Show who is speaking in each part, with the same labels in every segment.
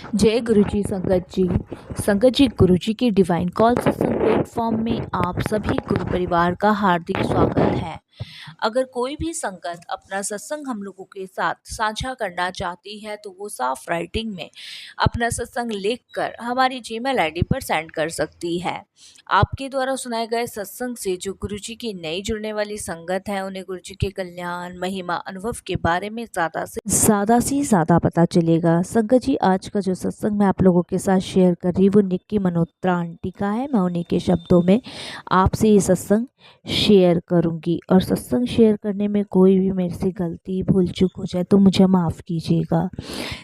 Speaker 1: जय गुरुजी संगत जी गुरुजी की डिवाइन कॉल सत्संग प्लेटफॉर्म में आप सभी गुरु परिवार का हार्दिक स्वागत है। अगर कोई भी संगत अपना सत्संग हम लोगों के साथ साझा करना चाहती है तो वो साफ राइटिंग में अपना सत्संग लिखकर हमारी जीमेल आईडी पर सेंड कर सकती है। आपके द्वारा सुनाए गए सत्संग से जो गुरुजी की नई जुड़ने वाली संगत है उन्हें गुरुजी के कल्याण महिमा अनुभव के बारे में ज़्यादा पता चलेगा। संगत जी आज का जो सत्संग मैं आप लोगों के साथ शेयर कर रही वो निक्की मल्होत्रा आंटी का है। मैं उन्हीं के शब्दों में आपसे ये सत्संग शेयर करूंगी और सत्संग शेयर करने में कोई भी मेरे से गलती भूल चूक हो जाए तो मुझे माफ़ कीजिएगा।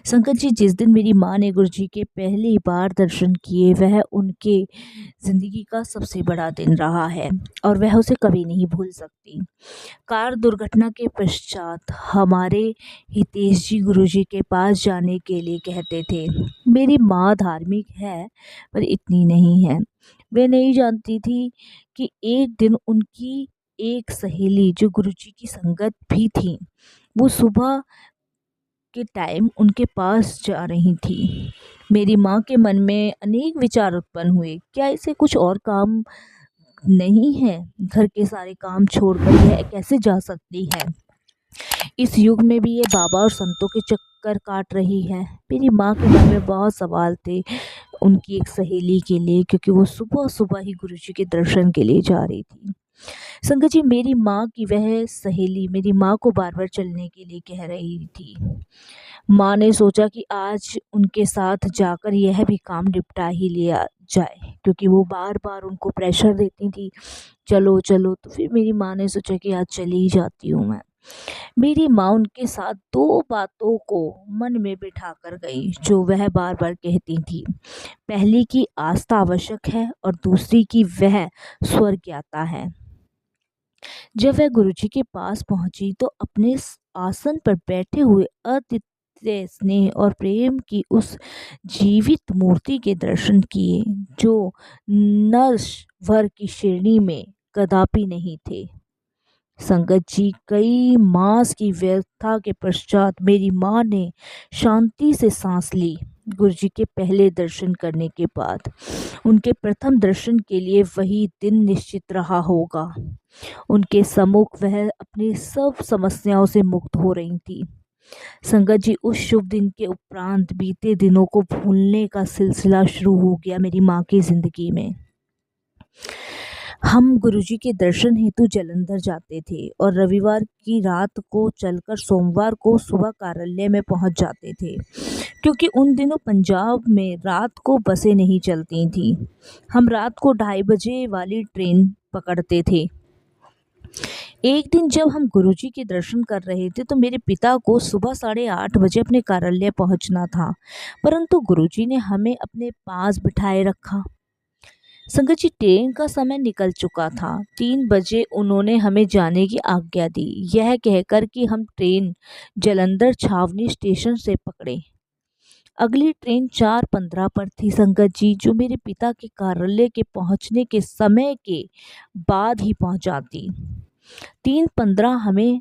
Speaker 1: संगत जी जिस दिन मेरी माँ ने गुरुजी के पहली बार दर्शन किए वह उनके ज़िंदगी का सबसे बड़ा दिन रहा है और वह उसे कभी नहीं भूल सकती। कार दुर्घटना के पश्चात हमारे हितेश जी गुरुजी के पास जाने के लिए कहते थे। मेरी माँ धार्मिक है पर इतनी नहीं है। वे नहीं जानती थी कि एक दिन उनकी एक सहेली जो गुरुजी की संगत भी थी वो सुबह के टाइम उनके पास जा रही थी। मेरी माँ के मन में अनेक विचार उत्पन्न हुए। क्या इसे कुछ और काम नहीं है? घर के सारे काम छोड़कर यह कैसे जा सकती है? इस युग में भी ये बाबा और संतों के चक्कर काट रही है। मेरी माँ के मन में बहुत सवाल थे उनकी एक सहेली के लिए, क्योंकि वो सुबह सुबह ही गुरुजी के दर्शन के लिए जा रही थी। संगत जी मेरी माँ की वह सहेली मेरी माँ को बार बार चलने के लिए कह रही थी। माँ ने सोचा कि आज उनके साथ जाकर यह भी काम निपटा ही लिया जाए, क्योंकि वो बार बार उनको प्रेशर देती थी चलो चलो। तो फिर मेरी माँ ने सोचा कि आज चली ही जाती हूँ मैं। मेरी माँ उनके साथ दो बातों को मन में बिठा कर गई जो वह बार बार कहती थी। पहली की आस्था आवश्यक है और दूसरी की वह स्वर्ग ज्ञाता है। जब वह गुरुजी के पास पहुंची तो अपने आसन पर बैठे हुए अद्वितीय स्नेह और प्रेम की उस जीवित मूर्ति के दर्शन किए जो नश्वर की श्रेणी में कदापि नहीं थे। संगत जी कई मास की व्यथा के पश्चात मेरी माँ ने शांति से सांस ली। गुरुजी के पहले दर्शन करने के बाद उनके प्रथम दर्शन के लिए वही दिन निश्चित रहा होगा। उनके सम्मुख वह अपनी सब समस्याओं से मुक्त हो रही थी। संगत जी उस शुभ दिन के उपरांत बीते दिनों को भूलने का सिलसिला शुरू हो गया मेरी माँ की जिंदगी में। हम गुरुजी के दर्शन हेतु जालंधर जाते थे और रविवार की रात को चलकर सोमवार को सुबह कार्यालय में पहुंच जाते थे, क्योंकि उन दिनों पंजाब में रात को बसें नहीं चलती थीं। हम रात को 2:30 बजे वाली ट्रेन पकड़ते थे। एक दिन जब हम गुरुजी के दर्शन कर रहे थे तो मेरे पिता को सुबह 8:30 बजे अपने कार्यालय पहुंचना था, परंतु गुरुजी ने हमें अपने पास बिठाए रखा। संगत जी ट्रेन का समय निकल चुका था। 3 बजे उन्होंने हमें जाने की आज्ञा दी, यह कहकर कि हम ट्रेन जालंधर छावनी स्टेशन से पकड़े। अगली ट्रेन 4:15 पर थी संगत जी, जो मेरे पिता के कार्यालय के पहुंचने के समय के बाद ही पहुंचाती। 3:15 हमें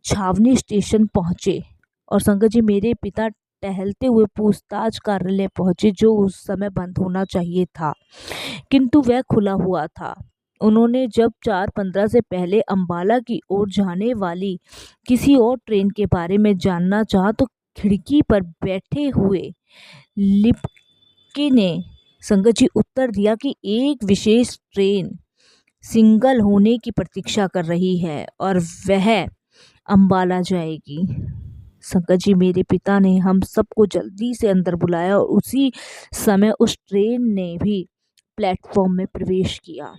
Speaker 1: छावनी स्टेशन पहुंचे और संगत जी मेरे पिता टहलते हुए पूछताछ कार्यालय पहुंचे, जो उस समय बंद होना चाहिए था किंतु वह खुला हुआ था। उन्होंने जब 4:15 से पहले अंबाला की ओर जाने वाली किसी और ट्रेन के बारे में जानना चाहा तो खिड़की पर बैठे हुए लिपके ने संगत जी उत्तर दिया कि एक विशेष ट्रेन सिंगल होने की प्रतीक्षा कर रही है और वह अंबाला जाएगी। संगत जी मेरे पिता ने हम सबको जल्दी से अंदर बुलाया और उसी समय उस ट्रेन ने भी प्लेटफॉर्म में प्रवेश किया।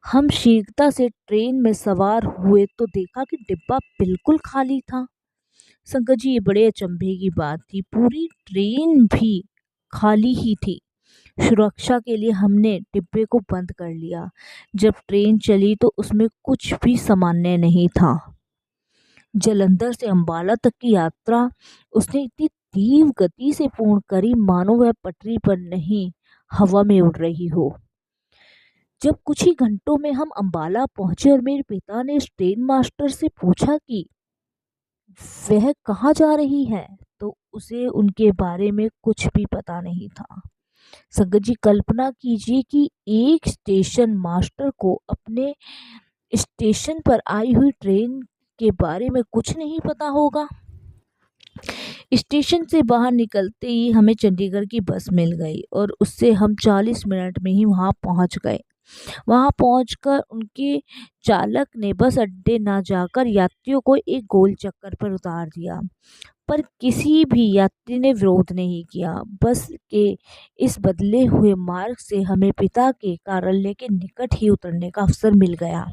Speaker 1: हम शीघ्रता से ट्रेन में सवार हुए तो देखा कि डिब्बा बिल्कुल खाली था। संगत जी ये बड़े अचंभे की बात थी, पूरी ट्रेन भी खाली ही थी। सुरक्षा के लिए हमने डिब्बे को बंद कर लिया। जब ट्रेन चली तो उसमें कुछ भी सामान्य नहीं था। जालंधर से अंबाला तक की यात्रा उसने इतनी तीव्र गति से पूर्ण करी मानो वह पटरी पर नहीं हवा में उड़ रही हो। जब कुछ ही घंटों में हम अंबाला पहुंचे और मेरे पिता ने ट्रेन मास्टर से पूछा कि वह कहाँ जा रही है, तो उसे उनके बारे में कुछ भी पता नहीं था। संगत जी, कल्पना कीजिए कि एक स्टेशन मास्टर को अपने स्टेशन पर आई हुई ट्रेन के बारे में कुछ नहीं पता होगा। स्टेशन से बाहर निकलते ही हमें चंडीगढ़ की बस मिल गई और उससे हम 40 मिनट में ही वहां पहुंच गए। वहां पहुंचकर उनके चालक ने बस अड्डे न जाकर यात्रियों को एक गोल चक्कर पर उतार दिया, पर किसी भी यात्री ने विरोध नहीं किया। बस के इस बदले हुए मार्ग से हमें पिता के कार्यालय के निकट ही उतरने का अवसर मिल गया।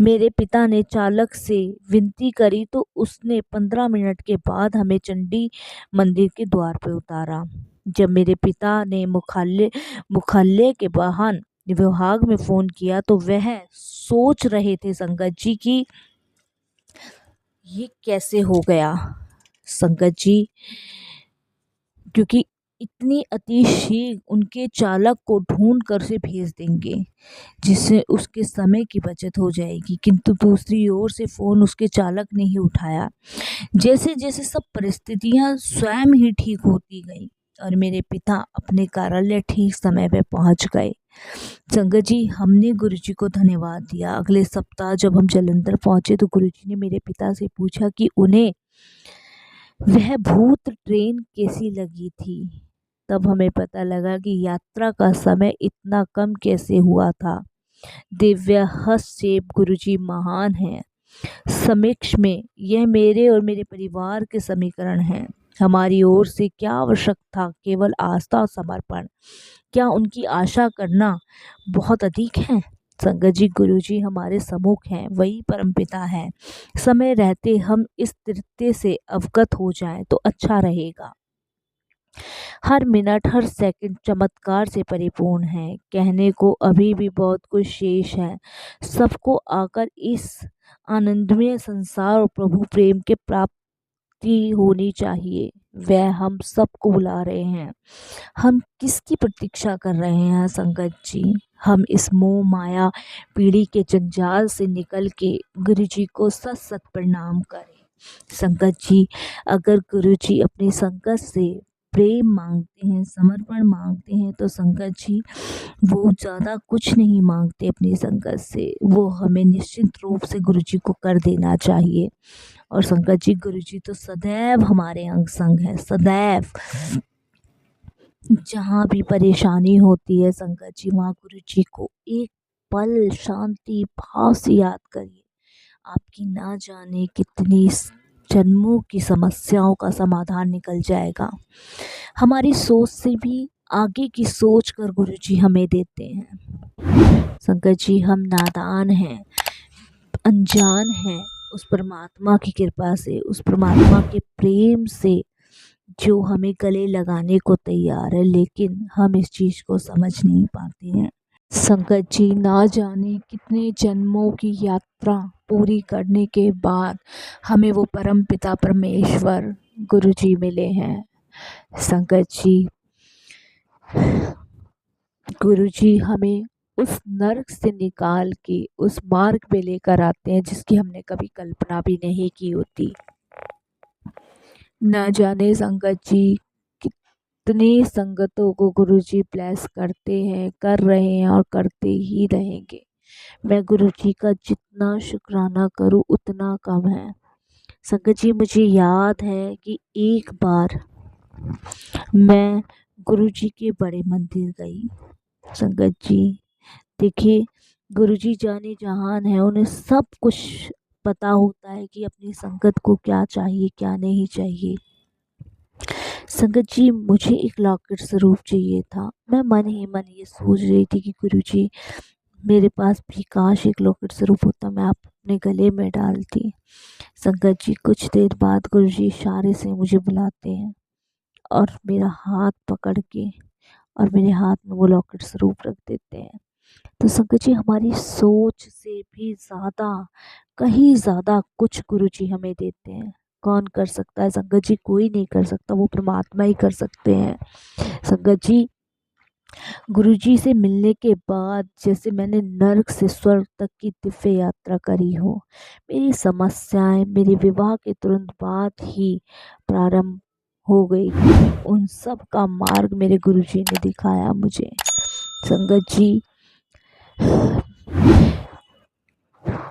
Speaker 1: मेरे पिता ने चालक से विनती करी तो उसने 15 मिनट के बाद हमें चंडी मंदिर के द्वार पर उतारा। जब मेरे पिता ने मुख्यालय के वाहन विभाग में फोन किया तो वह सोच रहे थे संगत जी कि ये कैसे हो गया। संगत जी, क्योंकि इतनी अतिशीघ्र उनके चालक को ढूंढ कर से भेज देंगे जिससे उसके समय की बचत हो जाएगी, किंतु दूसरी ओर से फोन उसके चालक ने ही उठाया। जैसे जैसे सब परिस्थितियां स्वयं ही ठीक होती गई और मेरे पिता अपने कार्यालय ठीक समय पर पहुंच गए। संगत जी, हमने गुरुजी को धन्यवाद दिया। अगले सप्ताह जब हम जालंधर पहुंचे तो गुरुजी ने मेरे पिता से पूछा कि उन्हें वह भूत ट्रेन कैसी लगी थी। तब हमें पता लगा कि यात्रा का समय इतना कम कैसे हुआ था। दिव्य हस्तक्षेप गुरुजी महान हैं। समीक्ष में यह मेरे और मेरे परिवार के समीकरण हैं। हमारी ओर से क्या आवश्यक था? केवल आस्था और समर्पण। क्या उनकी आशा करना बहुत अधिक है? संगत जी, गुरुजी हमारे सम्मुख हैं, वही परमपिता है। समय रहते हम इस तथ्य से अवगत हो जाएं तो अच्छा रहेगा। हर मिनट हर सेकंड चमत्कार से परिपूर्ण है। कहने को अभी भी बहुत कुछ शेष है। सबको आकर इस आनंदमय संसार और प्रभु प्रेम के प्राप्ति होनी चाहिए। वह हम सबको बुला रहे हैं। हम किसकी प्रतीक्षा कर रहे हैं संगत जी? हम इस मोह माया पीढ़ी के जंजाल से निकल के गुरु जी को सत सत प्रणाम करें। संगत जी, अगर गुरु जी अपनी संगत से प्रेम मांगते हैं, समर्पण मांगते हैं, तो संगत जी वो ज़्यादा कुछ नहीं मांगते अपनी संगत से। वो हमें निश्चित रूप से गुरु जी को कर देना चाहिए। और संगत जी, गुरु जी तो सदैव हमारे अंग संग है, सदैव। जहाँ भी परेशानी होती है संगत जी, वहाँ गुरु जी को एक पल शांति भाव से याद करिए। आपकी ना जाने कितनी जन्मों की समस्याओं का समाधान निकल जाएगा। हमारी सोच से भी आगे की सोच कर गुरु जी हमें देते हैं। संगत जी, हम नादान हैं, अनजान हैं। उस परमात्मा की कृपा से, उस परमात्मा के प्रेम से जो हमें गले लगाने को तैयार है, लेकिन हम इस चीज को समझ नहीं पाते हैं। संगत जी, ना जाने कितने जन्मों की यात्रा पूरी करने के बाद हमें वो परम पिता परमेश्वर गुरु जी मिले हैं। संगत जी, गुरु जी हमें उस नर्क से निकाल के उस मार्ग पे लेकर आते हैं जिसकी हमने कभी कल्पना भी नहीं की होती। न जाने संगत जी कितनी संगतों को गुरु जी ब्लेस करते हैं, कर रहे हैं और करते ही रहेंगे। मैं गुरु जी का जितना शुक्राना करूं उतना कम है। संगत जी, मुझे याद है कि एक बार मैं गुरु जी के बड़े मंदिर गई। संगत जी, देखिए, गुरु जी जाने जहान है, उन्हें सब कुछ पता होता है कि अपनी संगत को क्या चाहिए क्या नहीं चाहिए। संगत जी, मुझे एक लॉकेट स्वरूप चाहिए था। मैं मन ही मन ये सोच रही थी कि गुरु जी मेरे पास भी काश एक लॉकेट स्वरूप होता, मैं आप अपने गले में डालती। संगत जी, कुछ देर बाद गुरु जी इशारे से मुझे बुलाते हैं और मेरा हाथ पकड़ के और मेरे हाथ में वो लॉकेट स्वरूप रख देते हैं। तो संगत जी, हमारी सोच से भी ज़्यादा, कहीं ज़्यादा कुछ गुरु जी हमें देते हैं। कौन कर सकता है संगत जी? कोई नहीं कर सकता, वो परमात्मा ही कर सकते हैं। संगत जी, गुरु जी से मिलने के बाद जैसे मैंने नर्क से स्वर्ग तक की दिव्य यात्रा करी हो। मेरी समस्याएं मेरे विवाह के तुरंत बाद ही प्रारंभ हो गई थी, उन सब का मार्ग मेरे गुरुजी ने दिखाया मुझे। संगत जी,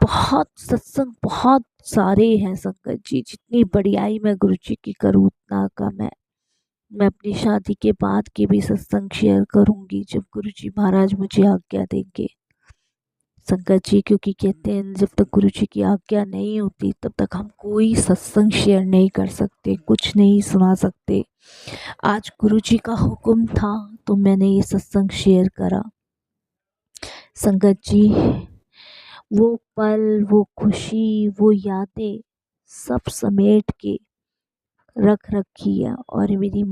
Speaker 1: बहुत सत्संग बहुत सारे हैं संगत जी, जितनी बड़ियाई मैं गुरुजी की करूँ उतना कम है। मैं अपनी शादी के बाद के भी सत्संग शेयर करूंगी जब गुरुजी महाराज मुझे आज्ञा देंगे संगत जी, क्योंकि कहते हैं जब तक गुरुजी की आज्ञा नहीं होती तब तक हम कोई सत्संग शेयर नहीं कर सकते, कुछ नहीं सुना सकते। आज गुरुजी का हुक्म था तो मैंने ये सत्संग शेयर करा। संगत जी, वो पल, वो खुशी, वो यादें सब समेट के रख रखी है। और मेरी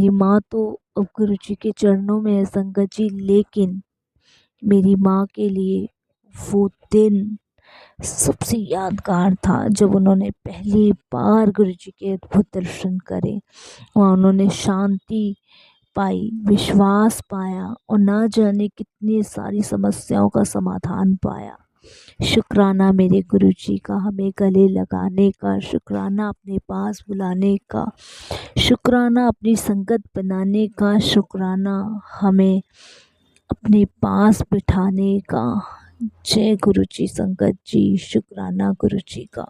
Speaker 1: माँ तो अब गुरुजी के चरणों में है संगत जी, लेकिन मेरी माँ के लिए वो दिन सबसे यादगार था जब उन्होंने पहली बार गुरुजी के अद्भुत दर्शन करे। वहाँ उन्होंने शांति पाई, विश्वास पाया और ना जाने कितनी सारी समस्याओं का समाधान पाया। शुक्राना मेरे गुरुजी का हमें गले लगाने का, शुक्राना अपने पास बुलाने का, शुक्राना अपनी संगत बनाने का, शुक्राना हमें अपने पास बिठाने का। जय गुरुजी संगत जी, शुक्राना गुरुजी का।